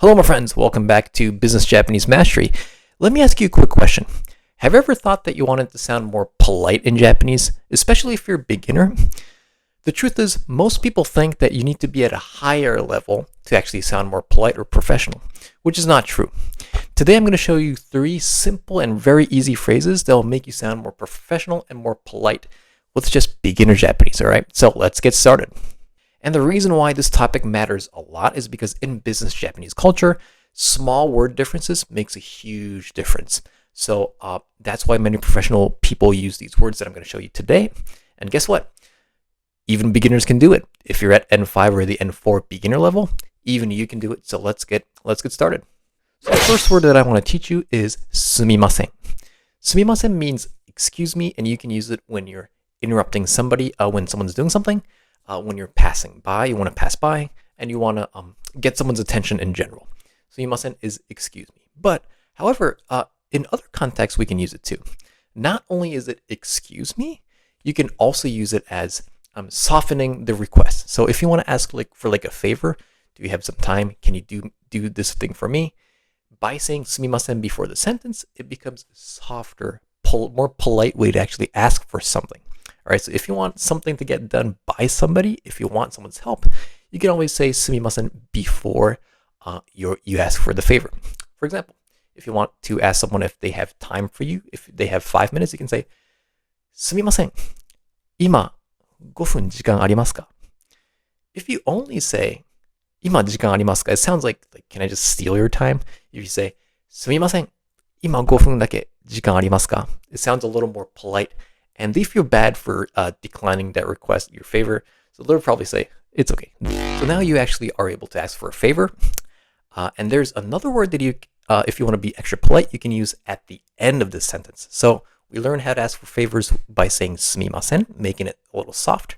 Hello, my friends. Welcome back to Business Japanese Mastery. Let me ask you a quick question. Have you ever thought that you wanted to sound more polite in Japanese, especially if you're a beginner? The truth is, most people think that you need to be at a higher level to actually sound more polite or professional, which is not true. Today, I'm going to show you 3 simple and very easy phrases that will make you sound more professional and more polite with just beginner Japanese, all right? So let's get started. And the reason why this topic matters a lot is because in business Japanese culture, small word differences makes a huge difference. So that's why many professional people use these words that I'm going to show you today. And guess what? Even beginners can do it. If you're at N5 or the N4 beginner level, even you can do it. So let's get started. So the first word that I want to teach you is すみません. すみません means excuse me, and you can use it when you're interrupting somebody, when someone's doing something. When you're passing by, you want to pass by, and you want to get someone's attention in general. すみません is excuse me. But, however, in other contexts, we can use it too. Not only is it excuse me, you can also use it as softening the request. So if you want to ask for a favor, do you have some time? Can you do this thing for me? By saying すみません before the sentence, it becomes a softer, more polite way to actually ask for something. All right, so if you want something to get done by somebody, if you want someone's help, you can always say すみません before you ask for the favor. For example, if you want to ask someone if they have time for you, if they have 5 minutes, you can say すみません、今5分時間ありますか? If you only say 今時間ありますか, it sounds like can I just steal your time? If you say すみません、今5分だけ時間ありますか? It sounds a little more polite. And they feel bad for declining that request, your favor. So they'll probably say, it's okay. So now you actually are able to ask for a favor. And there's another word that you, if you want to be extra polite, you can use at the end of the sentence. So we learn how to ask for favors by saying すみません, making it a little soft.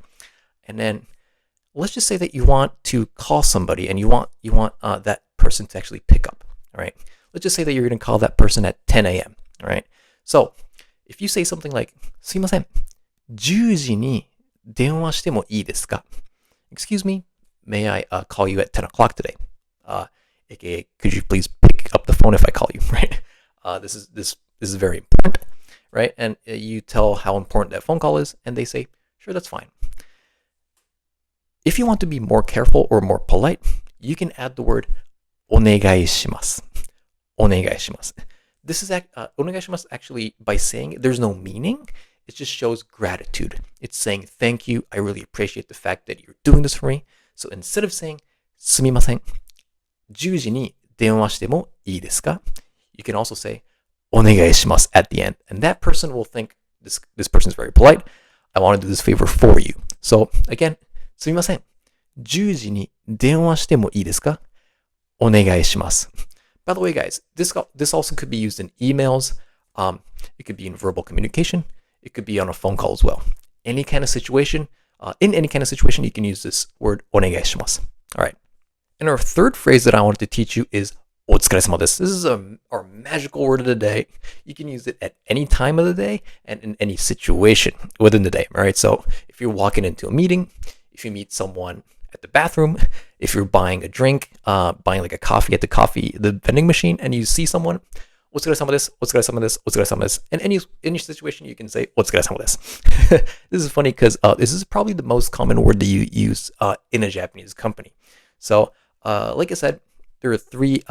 And then let's just say that you want to call somebody and you want that person to actually pick up. All right. Let's just say that you're going to call that person at 10 a.m. All right. So if you say something like すいません、10時に電話してもいいですか? Excuse me, may I call you at 10 o'clock today? AKA, could you please pick up the phone if I call you, right? This is very important, right? And you tell how important that phone call is, and they say, sure, that's fine. If you want to be more careful or more polite, you can add the word お願いします. お願いします. This is お願いします actually, by saying it, there's no meaning. It just shows gratitude. It's saying, thank you. I really appreciate the fact that you're doing this for me. So instead of saying, すみません、10時に電話してもいいですか? You can also say, お願いします at the end. And that person will think, this person is very polite. I want to do this favor for you. So again, すみません、10時に電話してもいいですか? お願いします. By the way, guys, this also could be used in emails. It could be in verbal communication. It could be on a phone call as well. Any kind of situation, in any kind of situation, you can use this word お願いします. All right. And our third phrase that I wanted to teach you is お疲れ様です. This is our magical word of the day. You can use it at any time of the day and in any situation within the day. All right. So if you're walking into a meeting, if you meet someone at the bathroom, if you're buying a drink, buying like a coffee at the vending machine, and you see someone, お疲れ様です, お疲れ様です, お疲れ様です. In any situation, you can say お疲れ様です. This is funny because this is probably the most common word that you use in a Japanese company. So, like I said, there are 3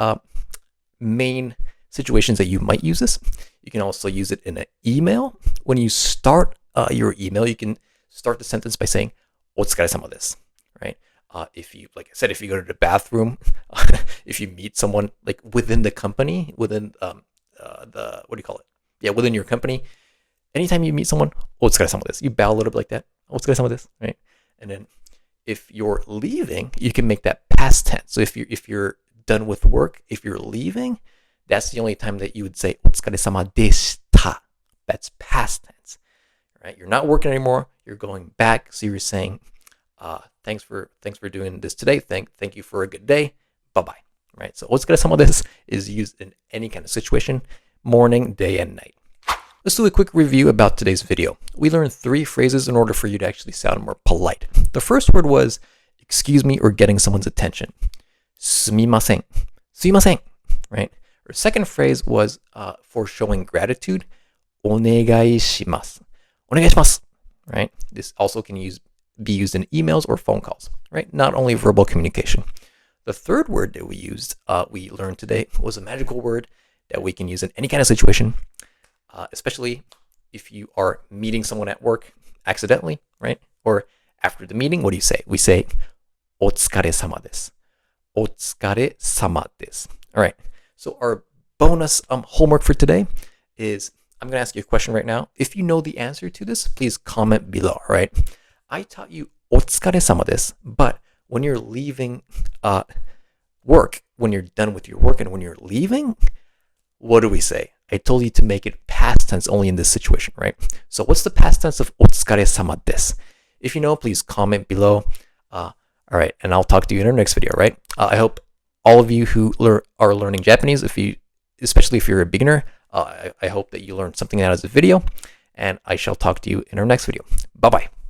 main situations that you might use this. You can also use it in an email. When you start your email, you can start the sentence by saying お疲れ様です, right? If you, like I said, if you go to the bathroom, if you meet someone like within the company, within what do you call it? Yeah, within your company, anytime you meet someone, お疲れ様です. You bow a little bit like that. お疲れ様です, right? And then if you're leaving, you can make that past tense. So if you're done with work, if you're leaving, that's the only time that you would say お疲れ様でした. That's past tense, right? You're not working anymore. You're going back. So you're saying, thanks for doing this today. Thank you for a good day. Bye-bye. Right? So お疲れ様です is used in any kind of situation, morning, day, and night. Let's do a quick review about today's video. We learned 3 phrases in order for you to actually sound more polite. The first word was excuse me or getting someone's attention. すみません.すいません, right? Our second phrase was for showing gratitude, お願いします. お願いします, right? This also can be used in emails or phone calls, right? Not only verbal communication. The third word that we learned today was a magical word that we can use in any kind of situation, especially if you are meeting someone at work accidentally, right? Or after the meeting, what do you say? We say, お疲れ様です. お疲れ様です. All right. So our bonus homework for today is, I'm going to ask you a question right now. If you know the answer to this, please comment below, all right? I taught you お疲れ様です, but when you're leaving work, when you're done with your work and when you're leaving, what do we say? I told you to make it past tense only in this situation, right? So what's the past tense of お疲れ様です? If you know, please comment below. All right, and I'll talk to you in our next video, right? I hope all of you who are learning Japanese, especially if you're a beginner, I hope that you learned something out of this video, and I shall talk to you in our next video. Bye-bye.